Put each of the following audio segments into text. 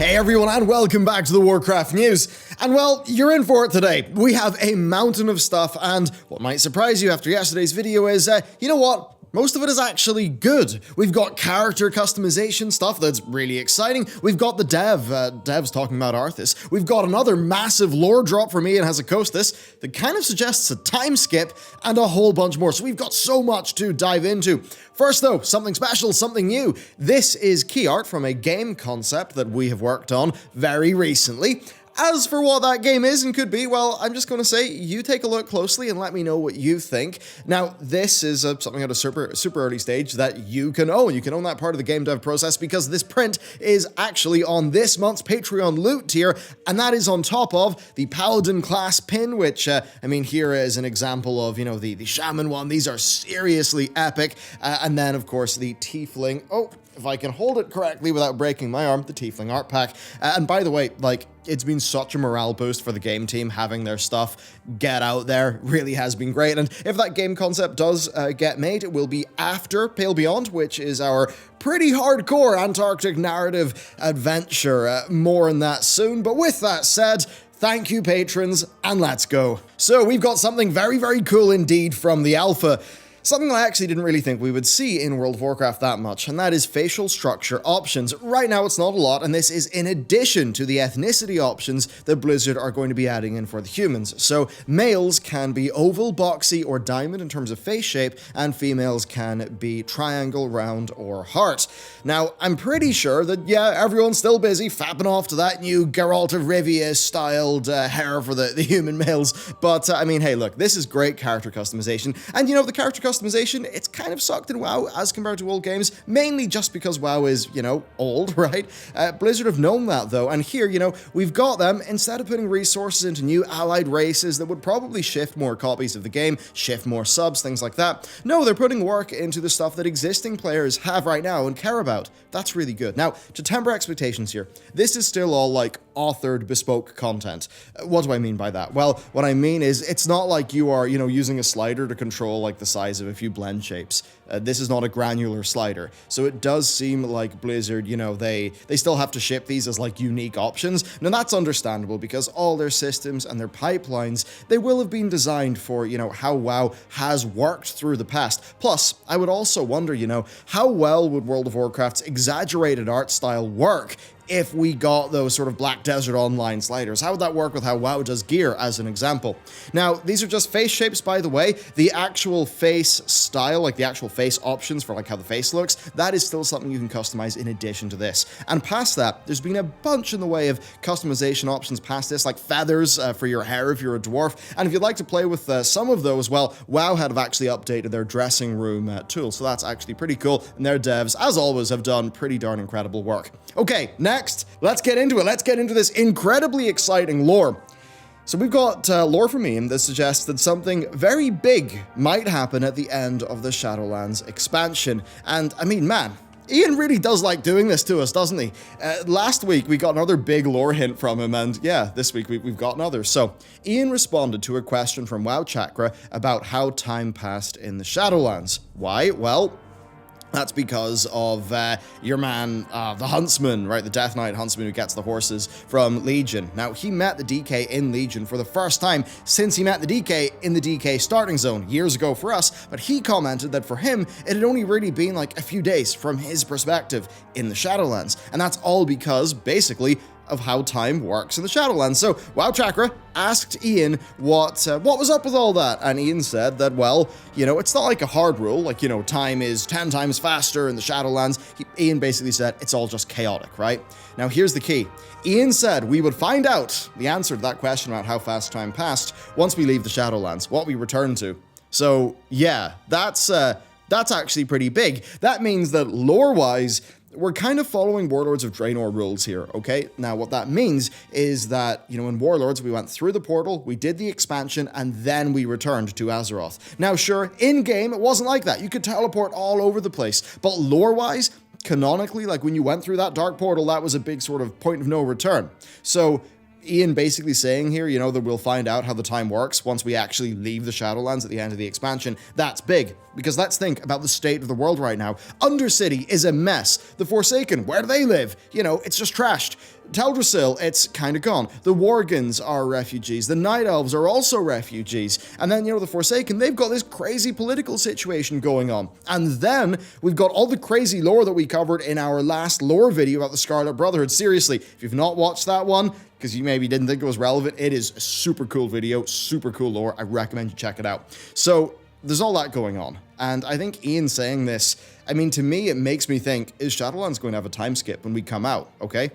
Hey everyone, and welcome back to the Warcraft news. And well, you're in for it today. We have a mountain of stuff, and what might surprise you after yesterday's video is, you know what? Most of it is actually good. We've got character customization stuff that's really exciting. We've got the devs talking about Arthas. We've got another massive lore drop from Ian Hazacostas that kind of suggests a time skip and a whole bunch more. So we've got so much to dive into. First though, something special, something new. This is key art from a game concept that we have worked on very recently. As for what that game is and could be, well, I'm just going to say, you take a look closely and let me know what you think. Now, this is something at a super early stage that you can own. You can own that part of the game dev process because this print is actually on this month's Patreon loot tier, and that is on top of the Paladin class pin, which, I mean, here is an example of, you know, the Shaman one. These are seriously epic. And then, of course, the Tiefling. Oh, if I can hold it correctly without breaking my arm, the Tiefling art pack. And by the way, like, it's been such a morale boost for the game team having their stuff get out there. Really has been great. And if that game concept does get made, it will be after Pale Beyond, which is our pretty hardcore Antarctic narrative adventure. More on that soon. But with that said, thank you, patrons, and let's go. So we've got something very, very cool indeed from the alpha. Something I actually didn't really think we would see in World of Warcraft that much, and that is facial structure options. Right now it's not a lot, and this is in addition to the ethnicity options that Blizzard are going to be adding in for the humans. So males can be oval, boxy, or diamond in terms of face shape, and females can be triangle, round, or heart. Now, I'm pretty sure that, yeah, everyone's still busy fapping off to that new Geralt of Rivia styled hair for the human males, but I mean, hey, look, this is great character customization, and you know, the character customization, it's kind of sucked in WoW as compared to old games, mainly just because WoW is, you know, old, right? Blizzard have known that though, and here, you know, we've got them, instead of putting resources into new allied races that would probably shift more copies of the game, shift more subs, things like that. No, they're putting work into the stuff that existing players have right now and care about. That's really good. Now, to temper expectations here, this is still all like authored, bespoke content. What do I mean by that? Well, what I mean is it's not like you are, you know, using a slider to control like the size of a few blend shapes. This is not a granular slider. So it does seem like Blizzard, you know, they still have to ship these as like unique options. Now that's understandable because all their systems and their pipelines, they will have been designed for, you know, how WoW has worked through the past. Plus, I would also wonder, you know, how well would World of Warcraft's exaggerated art style work if we got those sort of Black Desert Online sliders? How would that work with how WoW does gear, as an example? Now, these are just face shapes, by the way. The actual face style, like the actual face options for like how the face looks, that is still something you can customize in addition to this. And past that, there's been a bunch in the way of customization options past this, like feathers for your hair if you're a dwarf. And if you'd like to play with some of those, well, WoW have actually updated their dressing room tool, so that's actually pretty cool. And their devs, as always, have done pretty darn incredible work. Okay, next, let's get into it. Let's get into this incredibly exciting lore. So we've got lore from Ian that suggests that something very big might happen at the end of the Shadowlands expansion. And I mean, man, Ian really does like doing this to us, doesn't he? Last week, we got another big lore hint from him, and yeah, this week we've got another. So, Ian responded to a question from WoW Chakra about how time passed in the Shadowlands. Why? Well, that's because of your man, the Huntsman, right? The Death Knight Huntsman who gets the horses from Legion. Now, he met the DK in Legion for the first time since he met the DK in the DK starting zone years ago for us, but he commented that for him, it had only really been like a few days from his perspective in the Shadowlands. And that's all because, basically, of how time works in the Shadowlands. So, WoW Chakra asked Ian what was up with all that, and Ian said that, well, you know, it's not like a hard rule, like, you know, time is 10 times faster in the Shadowlands. Ian basically said it's all just chaotic, right? Now, here's the key. Ian said we would find out the answer to that question about how fast time passed once we leave the Shadowlands, what we return to. So, yeah, that's actually pretty big. That means that lore-wise, we're kind of following Warlords of Draenor rules here, okay? Now, what that means is that, you know, in Warlords, we went through the portal, we did the expansion, and then we returned to Azeroth. Now, sure, in-game, it wasn't like that. You could teleport all over the place. But lore-wise, canonically, like when you went through that dark portal, that was a big sort of point of no return. So Ian basically saying here, you know, that we'll find out how the time works once we actually leave the Shadowlands at the end of the expansion. That's big, because let's think about the state of the world right now. Undercity is a mess. The Forsaken, where do they live? You know, it's just trashed. Teldrassil, it's kind of gone. The Worgans are refugees. The Night Elves are also refugees. And then, the Forsaken, they've got this crazy political situation going on. And then we've got all the crazy lore that we covered in our last lore video about the Scarlet Brotherhood. Seriously, if you've not watched that one, because you maybe didn't think it was relevant, it is a super cool video, super cool lore. I recommend you check it out. So there's all that going on. And I think Ian saying this, to me, it makes me think, is Shadowlands going to have a time skip when we come out, okay?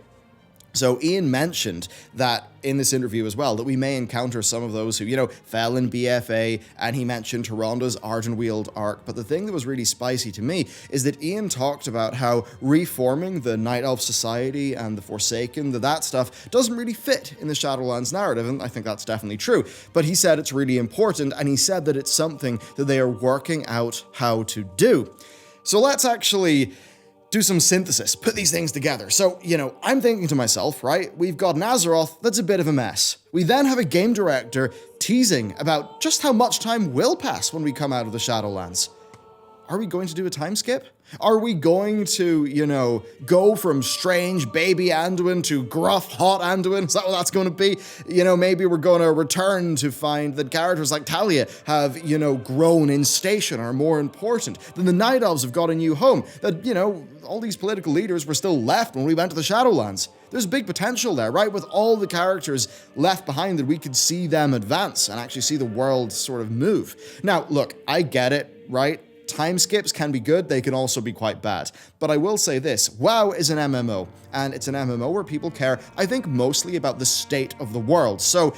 So Ian mentioned that in this interview as well, that we may encounter some of those who, fell in BFA, and he mentioned Tyrande Ardenweald arc. But the thing that was really spicy to me is that Ian talked about how reforming the Night Elf Society and the Forsaken, that stuff doesn't really fit in the Shadowlands narrative, and I think that's definitely true. But he said it's really important, and he said that it's something that they are working out how to do. So let's actually do some synthesis, put these things together. So, I'm thinking to myself, right, we've got an Azeroth that's a bit of a mess. We then have a game director teasing about just how much time will pass when we come out of the Shadowlands. Are we going to do a time skip? Are we going to, go from strange baby Anduin to gruff hot Anduin? Is that what that's going to be? Maybe we're going to return to find that characters like Talia have, grown in station, are more important. Then the Night Elves have got a new home. That, all these political leaders were still left when we went to the Shadowlands. There's big potential there, right? With all the characters left behind, that we could see them advance and actually see the world sort of move. Now, look, I get it, right? Time skips can be good, they can also be quite bad. But I will say this, WoW is an MMO, and it's an MMO where people care, I think, mostly about the state of the world. So,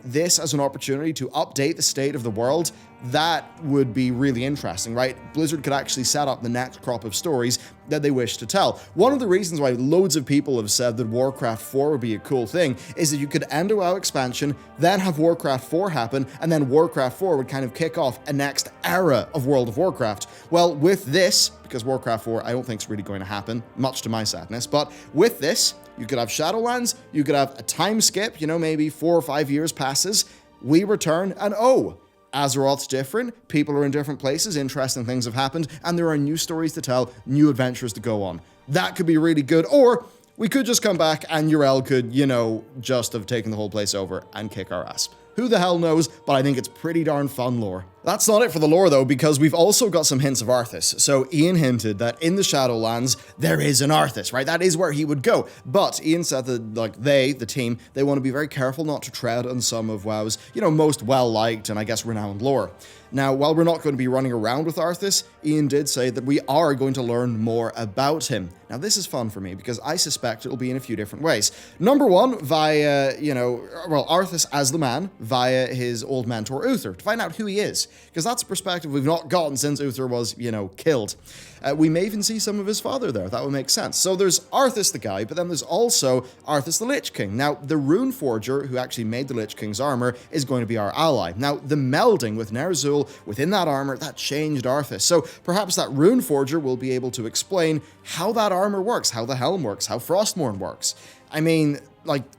this as an opportunity to update the state of the world, that would be really interesting, right? Blizzard could actually set up the next crop of stories that they wish to tell. One of the reasons why loads of people have said that Warcraft 4 would be a cool thing is that you could end a WoW expansion, then have Warcraft 4 happen, and then Warcraft 4 would kind of kick off a next era of World of Warcraft. Well, with this, because Warcraft 4 I don't think is really going to happen, much to my sadness, but with this, you could have Shadowlands, you could have a time skip, maybe 4 or 5 years passes, we return, and Azeroth's different, people are in different places, interesting things have happened, and there are new stories to tell, new adventures to go on. That could be really good, or we could just come back and Yrel could, just have taken the whole place over and kick our ass. Who the hell knows, but I think it's pretty darn fun lore. That's not it for the lore though, because we've also got some hints of Arthas. So Ian hinted that in the Shadowlands, there is an Arthas, right? That is where he would go. But Ian said that, the team, they want to be very careful not to tread on some of WoW's, most well-liked and I guess renowned lore. Now, while we're not going to be running around with Arthas, Ian did say that we are going to learn more about him. Now, this is fun for me because I suspect it'll be in a few different ways. Number one, via, Arthas as the man, via his old mentor, Uther, to find out who he is. Because that's a perspective we've not gotten since Uther was, killed. We may even see some of his father there. That would make sense. So there's Arthas the guy, but then there's also Arthas the Lich King. Now, the Rune Forger, who actually made the Lich King's armor, is going to be our ally. Now, the melding with Ner'zhul within that armor, that changed Arthas. So perhaps that Rune Forger will be able to explain how that armor works, how the helm works, how Frostmourne works.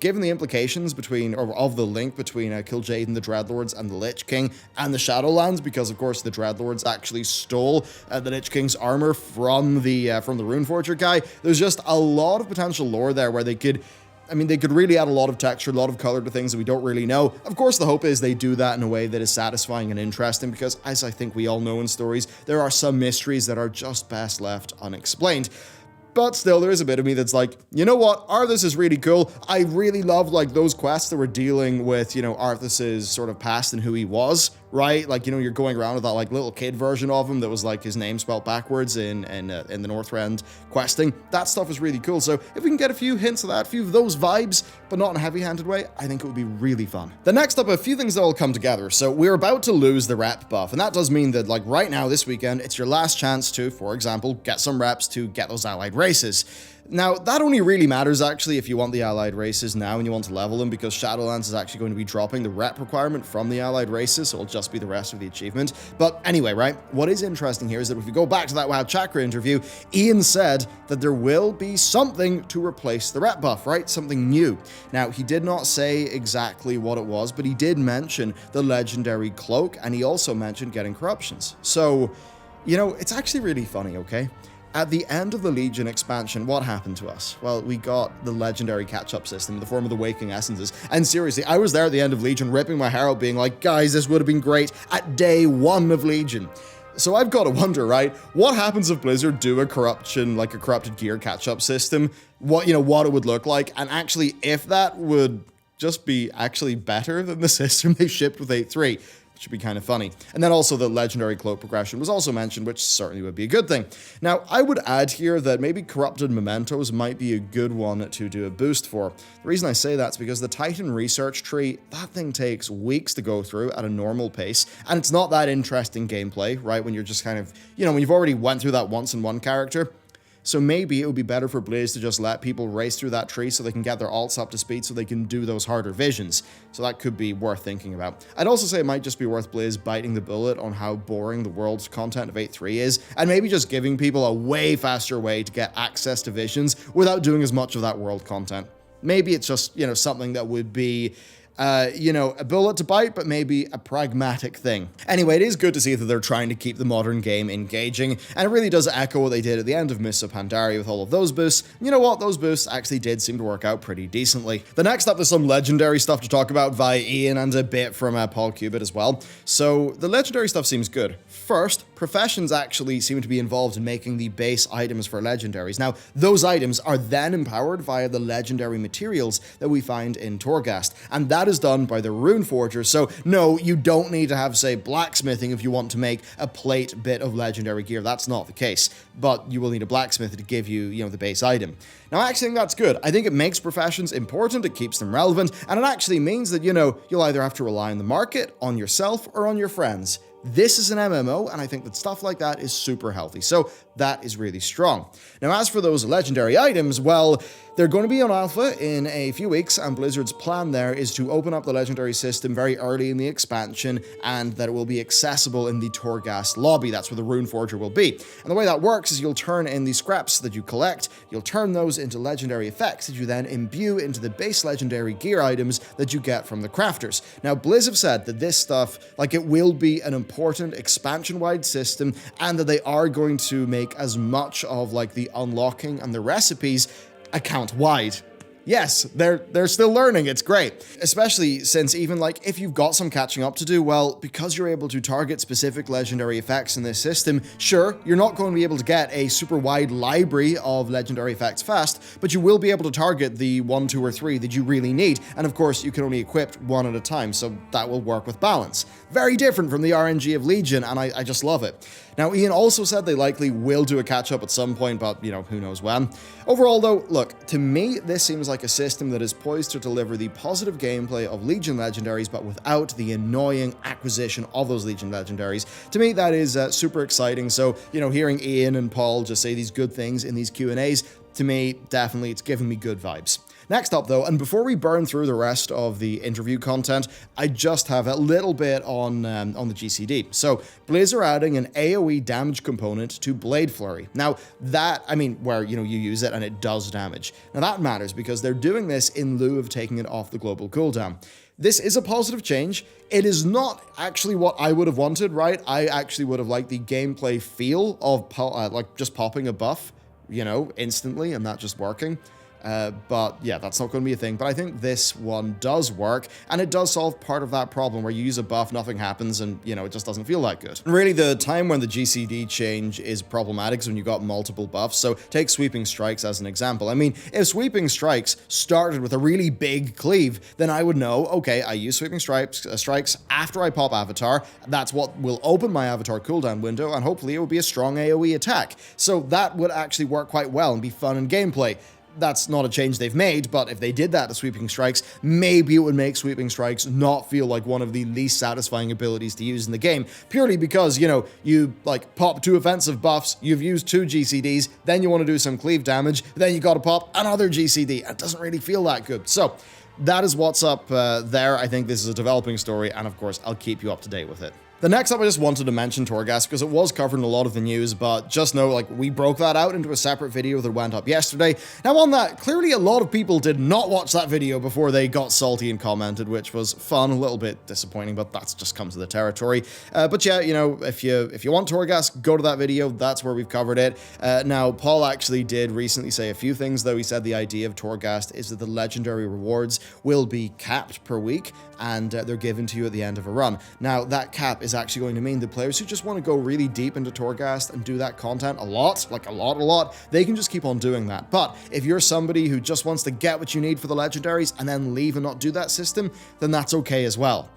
Given the implications of the link between Kil'jaeden the Dreadlords and the Lich King and the Shadowlands, because of course the Dreadlords actually stole the Lich King's armor from the Rune Forger guy, there's just a lot of potential lore there where they could really add a lot of texture, a lot of color to things that we don't really know. Of course, the hope is they do that in a way that is satisfying and interesting, because as I think we all know in stories, there are some mysteries that are just best left unexplained. But still, there is a bit of me that's like, you know what, Arthas is really cool. I really love, those quests that were dealing with, Arthas's sort of past and who he was, right? You're going around with that, little kid version of him that was, his name spelled backwards in the Northrend questing. That stuff is really cool. So if we can get a few hints of that, a few of those vibes, but not in a heavy-handed way, I think it would be really fun. Then next up, a few things that will come together. So we're about to lose the rep buff, and that does mean that, right now, this weekend, it's your last chance to, for example, get some reps to get those allied races. Now, that only really matters, actually, if you want the allied races now and you want to level them, because Shadowlands is actually going to be dropping the rep requirement from the allied races, so it'll just be the rest of the achievement. But anyway, right, what is interesting here is that if we go back to that WoW Chakra interview, Ian said that there will be something to replace the rep buff, right? Something new. Now, he did not say exactly what it was, but he did mention the legendary cloak, and he also mentioned getting corruptions. So, it's actually really funny, okay? At the end of the Legion expansion, what happened to us? Well, we got the legendary catch-up system in the form of the Waking Essences. And seriously, I was there at the end of Legion ripping my hair out being like, guys, this would have been great at day 1 of Legion. So I've got to wonder, right? What happens if Blizzard do a corrupted gear catch-up system? What it would look like? And actually, if that would just be actually better than the system they shipped with 8.3. Should be kind of funny. And then also the legendary cloak progression was also mentioned, which certainly would be a good thing. Now, I would add here that maybe corrupted mementos might be a good one to do a boost for. The reason I say that's because the Titan research tree, that thing takes weeks to go through at a normal pace, and it's not that interesting gameplay, right? When you're just kind of, when you've already went through that once in one character. So maybe it would be better for Blizz to just let people race through that tree so they can get their alts up to speed so they can do those harder visions. So that could be worth thinking about. I'd also say it might just be worth Blizz biting the bullet on how boring the world's content of 8.3 is, and maybe just giving people a way faster way to get access to visions without doing as much of that world content. Maybe it's just, something that would be a bullet to bite, but maybe a pragmatic thing. Anyway, it is good to see that they're trying to keep the modern game engaging, and it really does echo what they did at the end of Mists of Pandaria with all of those boosts. You know what? Those boosts actually did seem to work out pretty decently. The next up is some legendary stuff to talk about via Ian and a bit from Paul Cubitt as well. So the legendary stuff seems good. First, professions actually seem to be involved in making the base items for legendaries. Now, those items are then empowered via the legendary materials that we find in Torghast, and that is done by the Rune Forger. So no, you don't need to have, say, blacksmithing if you want to make a plate bit of legendary gear. That's not the case, but you will need a blacksmith to give you, the base item. Now, I actually think that's good. I think it makes professions important, it keeps them relevant, and it actually means that, you'll either have to rely on the market, on yourself, or on your friends. This is an MMO, and I think that stuff like that is super healthy, so that is really strong. Now, as for those legendary items, well, they're going to be on alpha in a few weeks, and Blizzard's plan there is to open up the legendary system very early in the expansion, and that it will be accessible in the Torghast lobby. That's where the Rune Forger will be. And the way that works is you'll turn in the scraps that you collect, you'll turn those into legendary effects that you then imbue into the base legendary gear items that you get from the crafters. Now, Blizz have said that this stuff, it will be an important expansion-wide system, and that they are going to make as much of the unlocking and the recipes account-wide. Yes, they're still learning, it's great. Especially since even if you've got some catching up to do, well, because you're able to target specific legendary effects in this system, sure, you're not going to be able to get a super wide library of legendary effects fast, but you will be able to target the 1, 2, or 3 that you really need, and of course you can only equip one at a time, so that will work with balance. Very different from the RNG of Legion, and I just love it. Now, Ian also said they likely will do a catch-up at some point, but, who knows when. Overall, though, look, to me, this seems like a system that is poised to deliver the positive gameplay of Legion legendaries, but without the annoying acquisition of those Legion legendaries. To me, that is super exciting. So, hearing Ian and Paul just say these good things in these Q&As, to me, definitely, it's giving me good vibes. Next up, though, and before we burn through the rest of the interview content, I just have a little bit on the GCD. So, Blizz are adding an AoE damage component to Blade Flurry. Now, that, where, you use it and it does damage. Now, that matters because they're doing this in lieu of taking it off the global cooldown. This is a positive change. It is not actually what I would have wanted, right? I actually would have liked the gameplay feel of, just popping a buff, instantly and that just working. But yeah, that's not going to be a thing. But I think this one does work, and it does solve part of that problem where you use a buff, nothing happens, and it just doesn't feel that good. And really, the time when the GCD change is problematic is when you got multiple buffs. So take Sweeping Strikes as an example. If Sweeping Strikes started with a really big cleave, then I would know, okay, I use Sweeping Strikes after I pop Avatar. That's what will open my Avatar cooldown window, and hopefully it will be a strong AoE attack. So that would actually work quite well and be fun in gameplay. That's not a change they've made, but if they did that to Sweeping Strikes, maybe it would make Sweeping Strikes not feel like one of the least satisfying abilities to use in the game, purely because, you pop 2 offensive buffs, you've used 2 GCDs, then you want to do some cleave damage, then you gotta pop another GCD, and it doesn't really feel that good. So, that is what's up there. I think this is a developing story, and of course, I'll keep you up to date with it. The next up, I just wanted to mention Torghast because it was covered in a lot of the news, but just know, like, we broke that out into a separate video that went up yesterday. Now, on that, clearly a lot of people did not watch that video before they got salty and commented, which was fun, a little bit disappointing, but that's just comes to the territory. But yeah, you know, if you want Torghast, go to that video. That's where we've covered it. Now, Paul actually did recently say a few things, though. He said the idea of Torghast is that the legendary rewards will be capped per week, and they're given to you at the end of a run. Now, that cap is actually going to mean that players who just want to go really deep into Torghast and do that content a lot, they can just keep on doing that. But if you're somebody who just wants to get what you need for the legendaries and then leave and not do that system, then that's okay as well.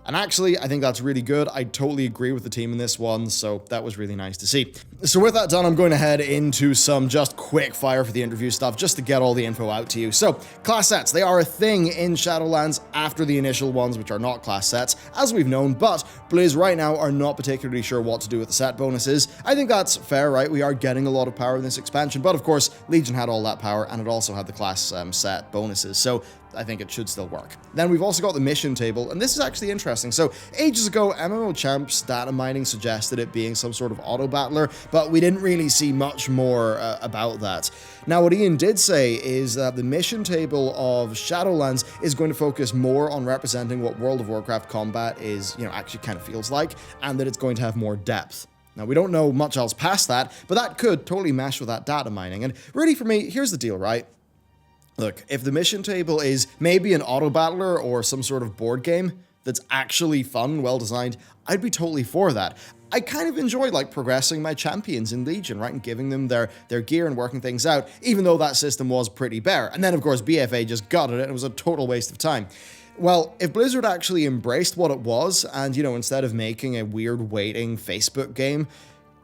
And actually, I think that's really good. I totally agree with the team in this one, so that was really nice to see. So with that done, I'm going to head into some just quick fire for the interview stuff, just to get all the info out to you. So, class sets, they are a thing in Shadowlands after the initial ones, which are not class sets, as we've known, but Blizz right now are not particularly sure what to do with the set bonuses. I think that's fair, right? We are getting a lot of power in this expansion, but of course, Legion had all that power, and it also had the class set bonuses, so I think it should still work. Then we've also got the mission table, and this is actually interesting. So ages ago, MMO Champs data mining suggested it being some sort of auto battler, but we didn't really see much more about that. Now, what Ian did say is that the mission table of Shadowlands is going to focus more on representing what World of Warcraft combat is, you know, actually kind of feels like, and that it's going to have more depth. Now, we don't know much else past that, but that could totally mesh with that data mining. And really, for me, here's the deal, right? Look, if the mission table is maybe an auto battler or some sort of board game that's actually fun and well designed, I'd be totally for that. I kind of enjoy like progressing my champions in Legion, right, and giving them their gear and working things out, even though that system was pretty bare. And then, of course, BFA just gutted it and it was a total waste of time. Well, if Blizzard actually embraced what it was and, you know, instead of making a weird waiting Facebook game,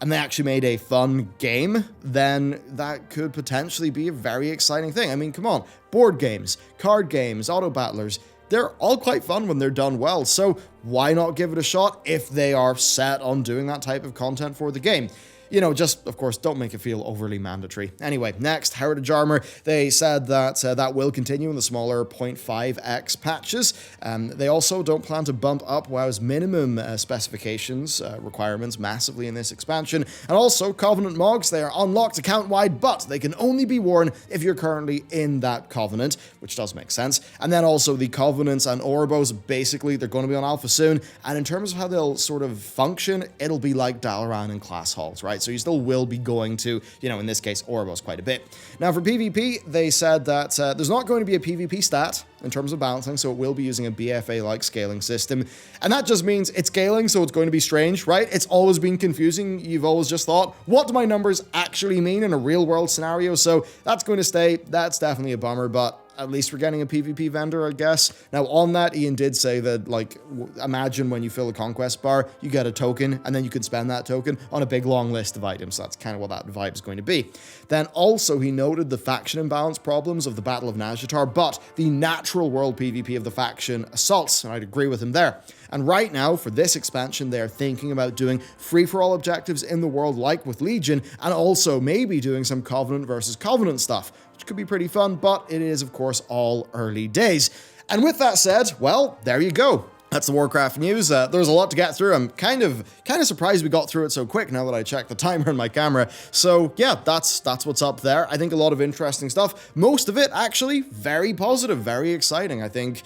and they actually made a fun game, then that could potentially be a very exciting thing. I mean, come on, board games, card games, auto battlers, they're all quite fun when they're done well, so why not give it a shot if they are set on doing that type of content for the game? You know, just, of course, don't make it feel overly mandatory. Anyway, next, Heritage Armor. They said that that will continue in the smaller 0.5x patches. They also don't plan to bump up WoW's minimum specifications, requirements massively in this expansion. And also, Covenant Mogs, they are unlocked account-wide, but they can only be worn if you're currently in that Covenant, which does make sense. And then also, the Covenants and Orbos, basically, they're going to be on Alpha soon. And in terms of how they'll sort of function, it'll be like Dalaran and Class Halls, right? So you still will be going to, you know, in this case, Orbos quite a bit. Now for PvP, they said that there's not going to be a PvP stat in terms of balancing, so it will be using a BFA-like scaling system. And that just means it's scaling, so it's going to be strange, right? It's always been confusing. You've always just thought, what do my numbers actually mean in a real-world scenario? So that's going to stay. That's definitely a bummer, but at least we're getting a PvP vendor, I guess. Now, on that, Ian did say that, like, imagine when you fill a conquest bar, you get a token, and then you can spend that token on a big, long list of items. So that's kind of what that vibe is going to be. Then also, he noted the faction imbalance problems of the Battle of Nazjatar, but the natural world PvP of the faction assaults, and I'd agree with him there. And right now, for this expansion, they're thinking about doing free-for-all objectives in the world like with Legion, and also maybe doing some Covenant versus Covenant stuff, which could be pretty fun, but it is, of course, all early days. And with that said, well, there you go. That's the Warcraft news. There's a lot to get through. I'm kind of surprised we got through it so quick now that I checked the timer on my camera. So yeah, that's what's up there. I think a lot of interesting stuff. Most of it actually very positive, very exciting. I think,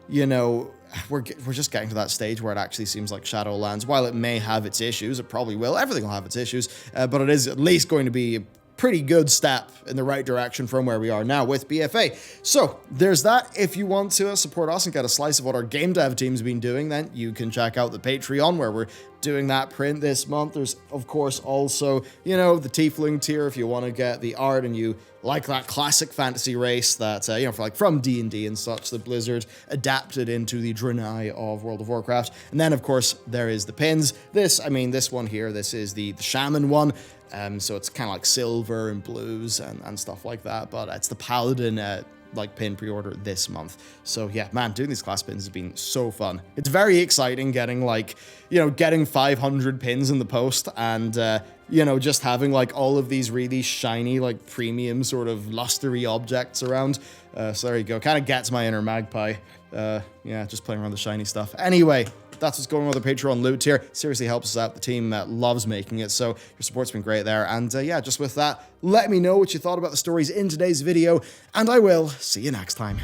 you know, we're just getting to that stage where it actually seems like Shadowlands, while it may have its issues, it probably will. Everything will have its issues, but it is at least going to be pretty good step in the right direction from where we are now with BFA. So there's that. If you want to support us and get a slice of what our game dev team's been doing, then you can check out the Patreon where we're doing that print this month. There's, of course, also, you know, the Tiefling tier if you want to get the art and you like that classic fantasy race that, you know, for like from D&D and such that Blizzard adapted into the Draenei of World of Warcraft. And then, of course, there is the pins. This one here, this is the Shaman one. So it's kind of like silver and blues and stuff like that, but it's the Paladin like pin pre-order this month. So yeah, man, doing these class pins has been so fun. It's very exciting getting like, you know, getting 500 pins in the post and, you know, just having like all of these really shiny, like premium sort of lustery objects around. So there you go. Kind of gets my inner magpie. Yeah, just playing around the shiny stuff. Anyway, That's what's going on with the Patreon loot tier. Seriously helps us out. The team loves making it, so your support's been great there. And yeah, just with that, let me know what you thought about the stories in today's video, and I will see you next time.